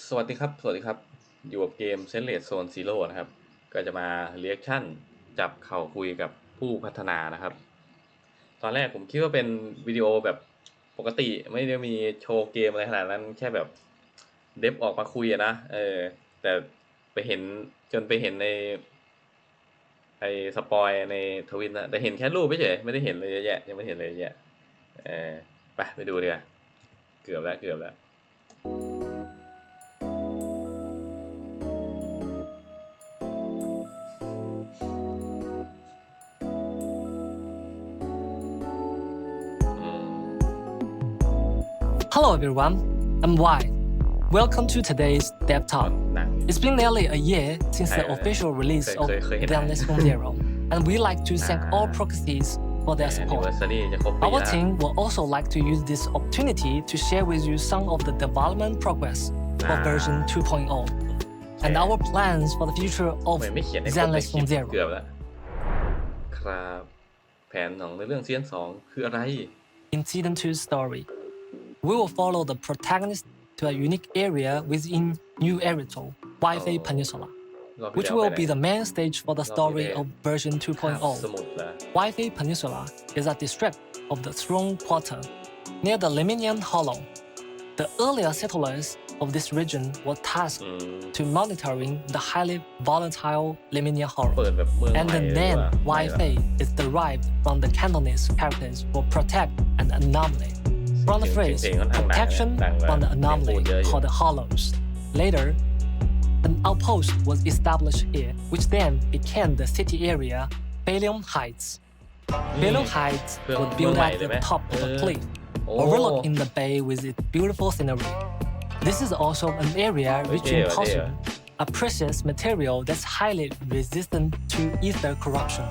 สวัสดีครับอยู่กับเกม Zenless Zone Zero นะครับก็จะมาเรีแอคชั่นจับเข่าคุยกับผู้พัฒนานะครับตอนแรกผมคิดว่าเป็นวิดีโอแบบปกติไม่ได้มีโชว์เกมอะไรขนาดนั้นแค่แบบเดฟออกมาคุยนะแต่ไปเห็นไปเห็นในไอสปอยในทวิตนะแต่เห็นแค่รูปไม่เฉยไม่ได้เห็นเลยเยอะแยะยังไม่เห็นเลยเยอะแยะไปดูดีกว่าเกือบแล้ว Hello everyone, I'm Wai. Welcome to today's Dev Talk. It's been nearly a year since the official release of Zenless Zone Zero, and we like to thank all proxies for their support. Our team will also like to use this opportunity to share with you some of the development progress for version 2.0 and our plans for the future of Zenless Zone Zero. ครับแผนของเรื่องซีซั่น2คืออะไร In season 2's story, we will follow the protagonist to a unique area within New Eritro, Wi-Fi Peninsula, which will be the main stage for the story of version 2.0. Wi-Fi Peninsula is a district of the Throne Quarter, near the Lemnian Hollow. The earlier settlers of this region were tasked to monitoring the highly volatile Lemnian Hollow, and the name Wi-Fi is derived from the Cantonese characters for protect and anomaly, from the phrase protection from the anomaly called the hollows. Later, an outpost was established here, which then became the city area Phaleum Heights. Phaleum Heights was built at the top of a cliff, overlooking the bay with its beautiful scenery. This is also an area rich in porcelain, a precious material that's highly resistant to ether corruption.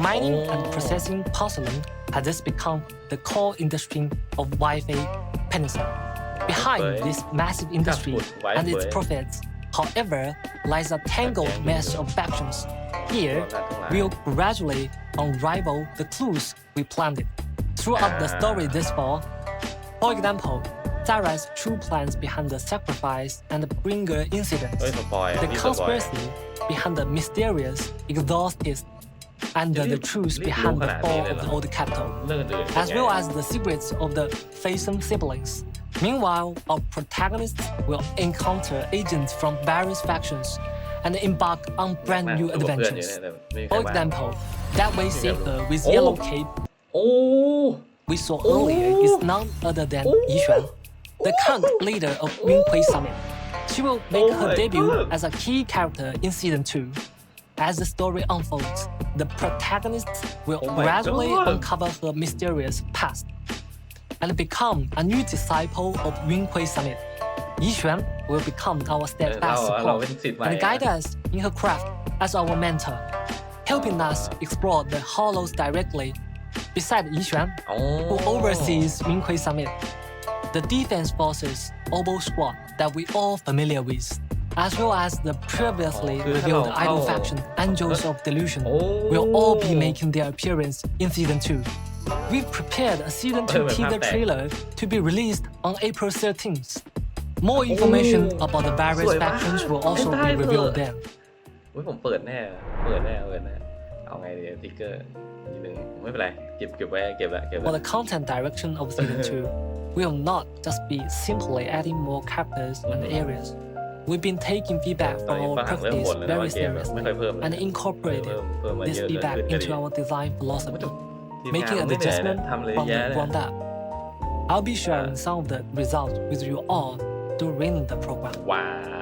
Mining and processing porcelain has thus become the core industry of Wi-Fi Peninsula. Behind this massive industry and its profits, however, lies a tangled mess of factions. Here, we'll gradually unravel the clues we planted throughout the story this far. For example, Sarah's true plans behind the sacrifice and the bringer incidents, the conspiracy behind the mysterious exorcist, and the truth behind the fall of the old capital, as well as the secrets of the Faison siblings. Meanwhile, our protagonists will encounter agents from various factions and embark on brand new adventures. For example, that way Seeker with yellow cape we saw earlier is none other than Yi Xuan, the current leader of Yunhui Summit. She will make her debut as a key character in season 2. As the story unfolds, the protagonists will gradually uncover her mysterious past and become a new disciple of Yunhui Summit. Yi Xuan will become our steadfast support and guide us in her craft as our mentor, helping us explore the hollows directly. Beside Yi Xuan, who oversees Yunhui Summit, the defense forces Obo Squad that we all familiar with, as well as the previously revealed idol faction Angels of Delusion, will all be making their appearance in season 2. We've prepared a season 2 teaser trailer to be released on April 13th. More information about the various factions will also be revealed then. ผมเปิดแน่เอาไงดีติ๊กเกอร์นิดนึงไม่เป็นไรเก็บไว้ For the content direction of season 2, we will not just be simply adding more characters and areas. We've been taking feedback from our practice very seriously and incorporated this feedback into our design philosophy, making an adjustment from the ground up. I'll be sharing some of the results with you all during the program.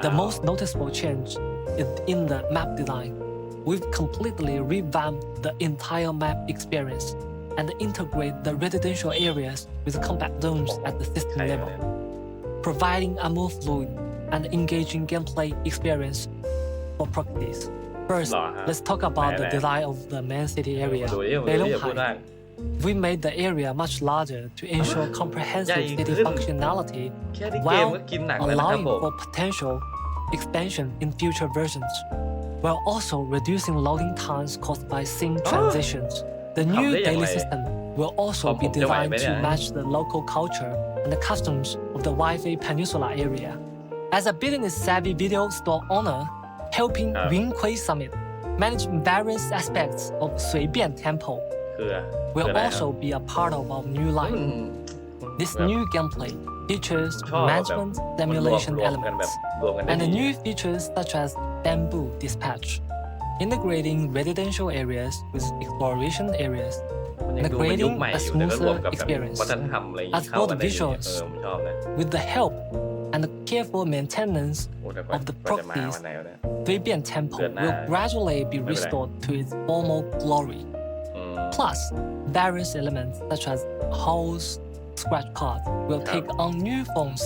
The most noticeable change is in the map design. We've completely revamped the entire map experience and integrate the residential areas with combat zones at the system level, providing a more fluid and engaging gameplay experience for practice. First, let's talk about the design of the main city area, Phaleum Heights. We made the area much larger to ensure comprehensive city functionality while allowing for potential expansion in future versions, while also reducing loading times caused by scene transitions. The new daily system will also be designed to match the local culture and the customs of the Wi-Fi Peninsula area. As a business-savvy video store owner, helping Wingquay Summit manage various aspects of 随便 Temple คือ will อะไรครับ also be a part of our new line. This new gameplay features ชอบแบบ management มันรวม simulation กันแบบ elements รวมกันได้ and the ดี new features such as bamboo dispatch, integrating residential areas with exploration areas, มันยัง and ดูมันยุค creating ใหม่ a อยู่แต่ก็รวม smoother กับแบบ experience. วัฒนธรรมอะไรอย่างงี้ As เข้า for กัน the ได้ดี visuals, ผมชอบนะ with the help and the careful maintenance โอ้แต่กว่า of the จะมา proxies, วันไหนวะเนี่ย Fabian Temple Good will night. gradually be restored to its former glory. อืม Plus, various elements such as halls, scratch cards will take on new forms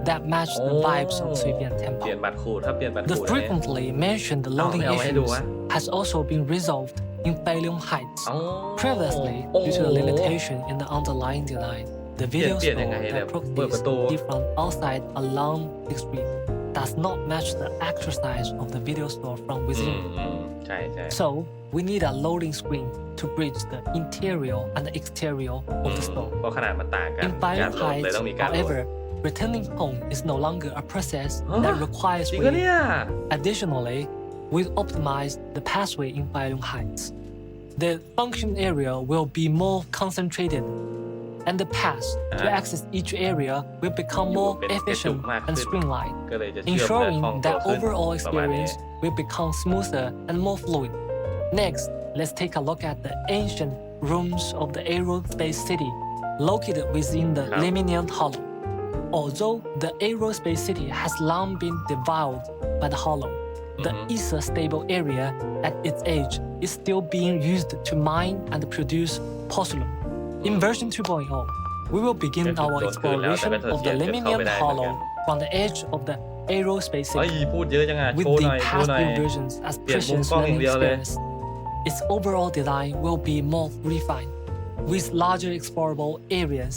that match the vibes of Fabian เปลี่ยน Temple. บัตรครูถ้าเปลี่ยนบัตรค The รูเนี่ย frequently mentioned loading เอาให้ดู issues วะ has also been resolved in Failung Heights. อ๋อ Previously, due to the limitation in the underlying design, the video เปลี่ยน store ยังไงเนี่ย that เปิดประ proxies ตู different outside along the street does not match the actual size of the video store from อื within. มใช่ใช่ So, we need a loading screen to bridge the interior and the exterior of the store. เพราะขนาดมันต่างกัน In การ Failung โหลดเลย Heights, ต้องมีการโหลด however, returning home is no longer a process ฮะ that requires จริงเหรอ waiting. เนี่ย Additionally, we've optimized the pathway in Failung Heights. The function area will be more concentrated, and the path to access each area will become more efficient and streamlined, ก็เลยจะเชื่อมและ ensuring คล่องตัว that ขึ้น overall ประมาณนี้ experience will become smoother and more fluid. Next, let's take a look at the ancient rooms of the aerospace city located within the Leminian Hollow. Although the aerospace city has long been devoured by the Hollow, the ether stable area at its edge is still being used to mine and produce porcelain. In version 2.0, we will begin our exploration of the Leminian Hollow from the edge of the aerospace เฮ้ย city พูดเยอะจังอ่ะ with โชว์ห the น่อยโชว์ past หน่อย few versions as เปลี่ยนมุม precious กล้องอย่าง learning เดียวเลย experience. Its overall design will be more refined, with larger explorable areas,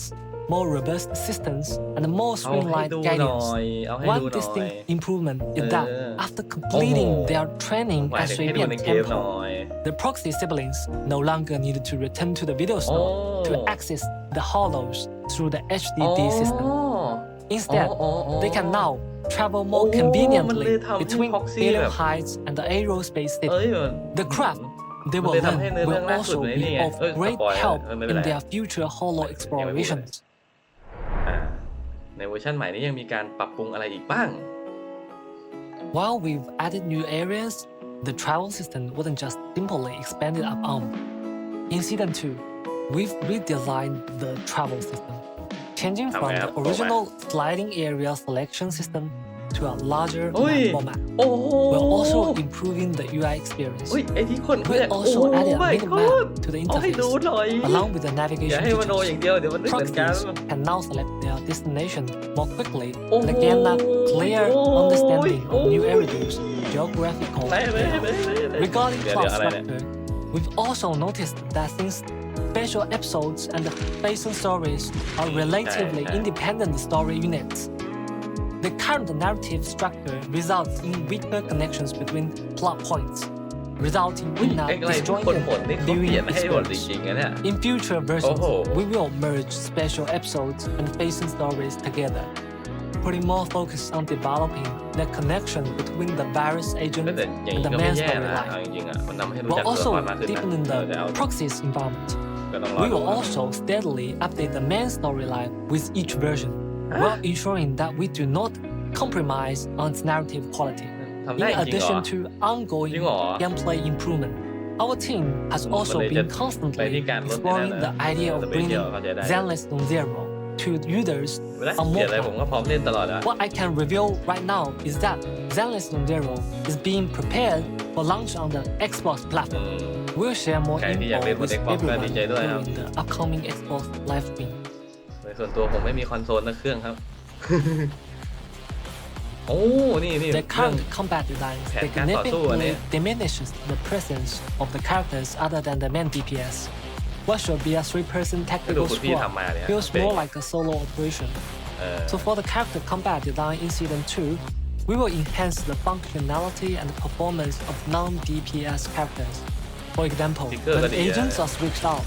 more robust systems, and more เอาให้ streamlined ดูหน่ guidance. อยเอาให้ดู One หน่อย distinct improvement is that after โอ้ completing โห their training หมาย at ถึงให้ดูใน Swabian เกมหน่อ Temple, ย the proxy siblings no longer needed to return to the video store to access the hollows through the HDD system. Instead, they can now travel more มัน conveniently เลยทำให้ between Proxy Failung แบบ Heights and the aerospace เอ้ย city. มัน The craft they มัน will เลยทำ learn ให้เนื้อเรื่อ will งล่าสุด also ใน be นี่ไง of เอ้ยส great ปอยล์ help ไม่เป็น in ไร their future hollow explorations. ในเวอร์ชันใหม่นี้ยังมีการปรับปรุงอะไรอีกบ้าง While we've added new areas, the travel system wasn't just simply expanded upon. In Season 2, we've redesigned the travel system, changing from the original sliding area selection system to a larger map format. โอ้โห We're also improving the UI experience. อุ้ยไอที่คนเขา We เนี่ยโอ้ also โห added a ไม่ minimap ก็ to the เอาให้ดู interface, หน่อย along with the อย่า navigation ให้มโนอย่าง features. เดียวเดี๋ยวมันไม่เหมือนกัน Proxies can now select their destination more quickly โอ้โห and gain a clear โอ้ย understanding โอ้ of ย new areas' geographical ไหนไหน layout. ไหนไหน Regarding เดี๋ยว plot อะไรเนี่ย structure, we've also noticed that since special episodes and the facing stories are relatively independent story units, the current narrative structure results in weaker connections between plot points, resulting อุ้ย in a ไอ้อะไรที่คน disjointed ผลนี่เขาเป viewing ลี่ยนให้หมดจ experience. ริงๆนะเนี่ย In future versions, Oh. we will merge special episodes and facing stories together, putting more focus on developing the connection between the various ก็ agents แต่อย่าง and นี้ the ก็ไม่ main แย่นะเอา storyline. จริงๆอ่ะมันทำให้รู้ We're จักตัวละค also รมากขึ้นนะ deepening เดี๋ยว the เอา proxies environment. ก็ต้องรอ We ดู will also steadily update the main storyline with each version, Huh? while ensuring that we do not compromise on its narrative quality. ทำ In ได้จริงเหรอ addition to ongoing จริงเหรอ gameplay improvement, our team has also มันเลยจะ been ไป constantly ที่การลด exploring นี่ the นะ idea แต่ of ไปเที่ยว bringing เข้าใจได้ Zenless Zone Zero to users ไม่ได้ on เปลี่ยนอะไร mobile. ผมก็พร้อมเล่นตลอดอ่ะ What I can reveal right now is that Zenless Zone Zero is being prepared for launch on the Xbox อื platform. ม We'll share more ใครที่อยาก info เล่นบน with Xbox ก็ everyone ดีใจด้วยครับ during the upcoming Xbox live stream. โดยส่วนตัวผมไม่มีคอนโซลนะเครื่องครับ โอ้นี่ The เรื่อง current combat design แผนการต่อสู้อันนี้ significantly diminishes the presence of the characters other than the main DPS. What should be a three-person ก็ดู tactical คุณพี่ squad ทำมาเนี่ย feels เป็น more like a solo operation. เออ So for the character combat design in Season 2, we will enhance the functionality and performance of non-DPS characters. For example, Sticker when tadi ya. agents are switched out,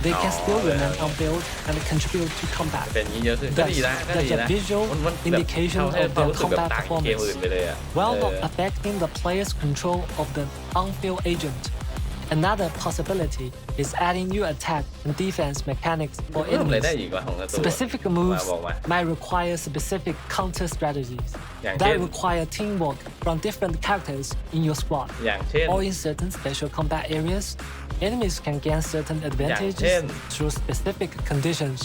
they can still remain on field and contribute to combat. เป็นอย่างนี้เยอะขึ้นก็ Thus, ดีนะก็ดี there's นะ a visual มัน indication ทำให้ of ความ their รู้สึกแบบ combat ต่างจากเกม performance, อื่นไปเลยอ่ะ while not affecting the player's control of the on-field agent. Another possibility is adding new attack and defense mechanics for เพิ่มอะไร enemies. ได้อีกวะของการ์ตูน Specific มา moves บอกมา might require specific counter strategies อย่างเช่น that require teamwork from different characters in your squad. อย่างเช่น Or in certain special combat areas, enemies can gain certain advantages เช่น through specific conditions.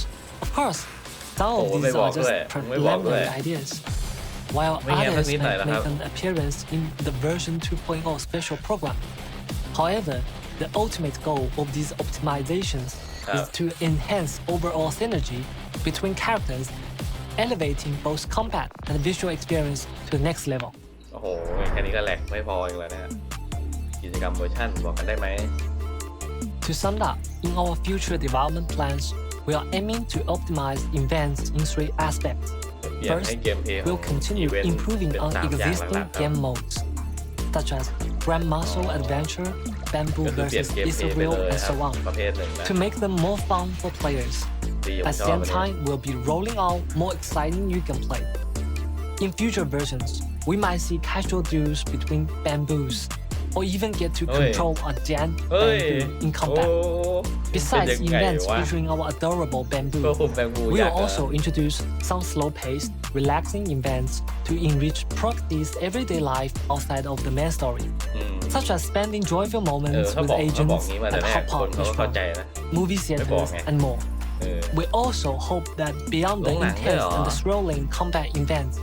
Of course, some โอ้ of ไม่ these บอก are ด้วย just ไม่บอกด้วย preliminary ideas, while ไม่งั้นสัก others นิดหน่อย might นะครับ make an appearance in the version 2.0 special program. However, the ultimate goal of these optimizations is to enhance overall synergy between characters, elevating both combat and visual experience to the next level. โอ้โหแค่นี้ก็แหลกไม่พออีกแล้วเนี่ยกิจกรรมเวอร์ชันบอกกันได้ไหม To sum up, in our future development plans, we are aiming to optimize events in three aspects. เปลี่ยน First, ให้เกมเพลย์ของ we'll continue อีเวนต์ improving เป็น on 3 อย่างห existing ลักๆครับ game modes, such as Grand Muscle Adventure, ก็ Bamboo คือเปลี่ยน vs. เกมเพลย์ไป Israel, เลย and ครั so บ on, ประเภทหนึ่งนะ to make them more fun for players. ดีผม At ช the อบ same อันนี้ time, we'll be rolling out more exciting new gameplay. In future versions, we might see casual duels between bamboos, or even get to control a giant เฮ้ย bamboo in โอ้ combat. เป็น Besides ยังไง events วะ featuring our adorable ก็ bamboo, คุมแบงบู we อยา will ก also introduce some slow-paced, relaxing events to enrich Proxy's everyday life outside of the main story, อืม such as spending joyful เออ moments ถ้า with บอก agents งี้มา at แต่แรก Hop คน Pop เขาก็เข้าใจ restaurant, นะ movie ไม่บอก theaters, ไง and more. เออ We also hope that beyond the โรงหนังด้วย intense เหรอ and the thrilling combat events,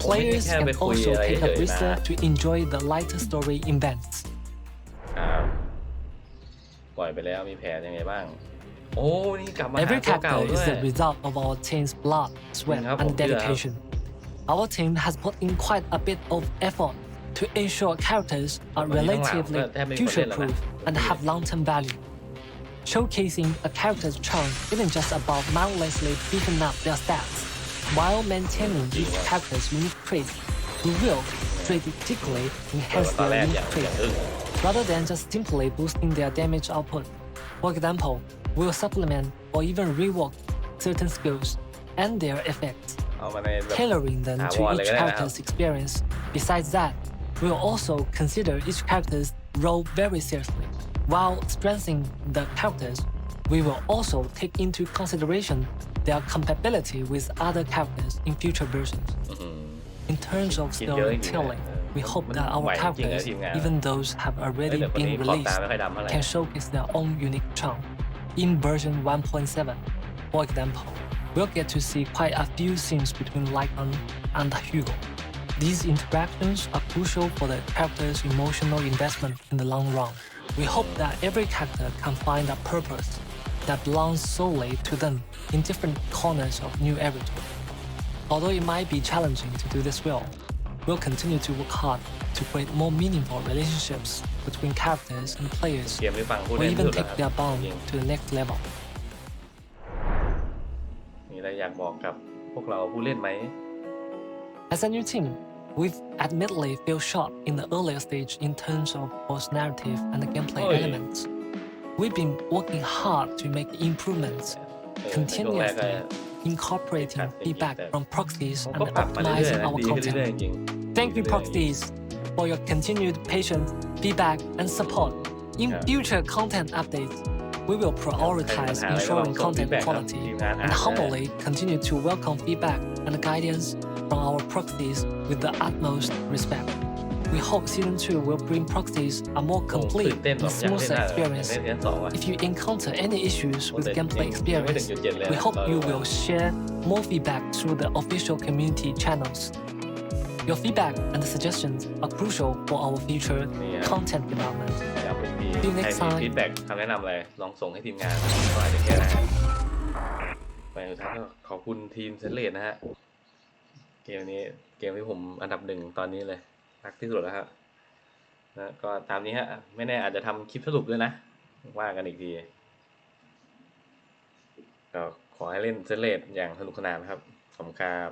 ผมไม่ได้ players แค่ไป can คุย also อะไร take เฉ a ยๆ breather นะ to enjoy the lighter story events. ปล่อยไปแล้วมีแผนยังไงบ้าง โอ้นี่กลับมาหา Every ตัวเก่า character ด้ว is ย the result of our team's blood, sweat,ครับผม and dedication. Our team has put in quite a bit of effort to ensure characters are วันนี้ข้างหลัง relatively ก็แทบไม่มีคนเล่นแล้วนะ future-proof and have long-term value. Showcasing a character's charm isn't just about mindlessly beefing up their stats. While maintaining each character's unique traits, we will strategically เปิด enhance มาตอน their แรกอ unique ย่าง traits, อึ้ง rather than just simply boosting their damage output. For example, we will supplement or even rework certain skills and their effects, เอามาในแบบ tailoring them ถา to วรเลย each ก็ได้นะครับ character's experience. Besides that, we will also consider each character's role very seriously. While strengthening the characters, we will also take into consideration their compatibility with other characters in future versions. อื้อหือ In terms of คิดเยอะจริงๆ storytelling, นะ we hope that ไหว our จริงๆนะ characters, ทีมงาน even those have เอ้ย already แต่คนนี้ been ขอบตา released, ไม่ค่อยดำเท่าไหร่ can showcase their own unique charm. In version 1.7, for example, we'll get to see quite a few scenes between Lycan and Hugo. These interactions are crucial for the character's emotional investment in the long run. We hope that every character can find a purpose that belongs solely to them in different corners of New Everton. Although it might be challenging to do this well, we'll continue to work hard to create more meaningful relationships between characters and players, เกมที่ฟังพูด or เล่น even สุด take นะค their รับ bond จริง to the next level. มีอะไรอยากบอกกับพวกเราผู้เล่นไหม As a new team, we've admittedly fell short in the earlier stage in terms of both narrative and the gameplay Oi. elements. We've been working hard to make improvements, ในช่วงแรกก็ continuously incorporating feedback from proxies ผม and ก็ปรับมาเรื่อย optimizing ๆนะ our ดีขึ้นเรื่อยๆ content. จริง Thank you, proxies, for your continued patience, feedback, and support. In Yeah. future content updates, we will prioritize Yeah. ensuring content Feedback, quality yeah. and humbly continue to welcome feedback and guidance from our proxies with the utmost respect. We hope Season 2 will bring proxies a more ผม complete ตื่นเต้น and ผมอยากเล่น smoother มากเลยอยาก experience. เล่นเดือนสองว่ะ If you encounter any issues with แต่ gameplay ยังไม่ถึง experience, จุดเจ็ดเลย we นะ hope เรา you will share more feedback through the official community channels. Your feedback and suggestions are crucial for our future Yeah. content development. อยากเป็นที See you ใคร next มี time. ฟีดแบ็กคำแนะนำอะไรลองส่งให้ทีมงานก็อาจจะแก้ได้ไปสุดท้ายก็ขอบคุณทีมเซนเลสนะฮะเกมนี้เกมที่ผมอันดับหนึ่งตอนนี้เลยรักที่สุดแล้วครับนะก็ตามนี้ฮะไม่แน่อาจจะทำคลิปสรุปด้วยนะว่ากันอีกทีก็ขอให้เล่นเซนเลสอย่างสนุกสนานนะครับขอบคุณครับ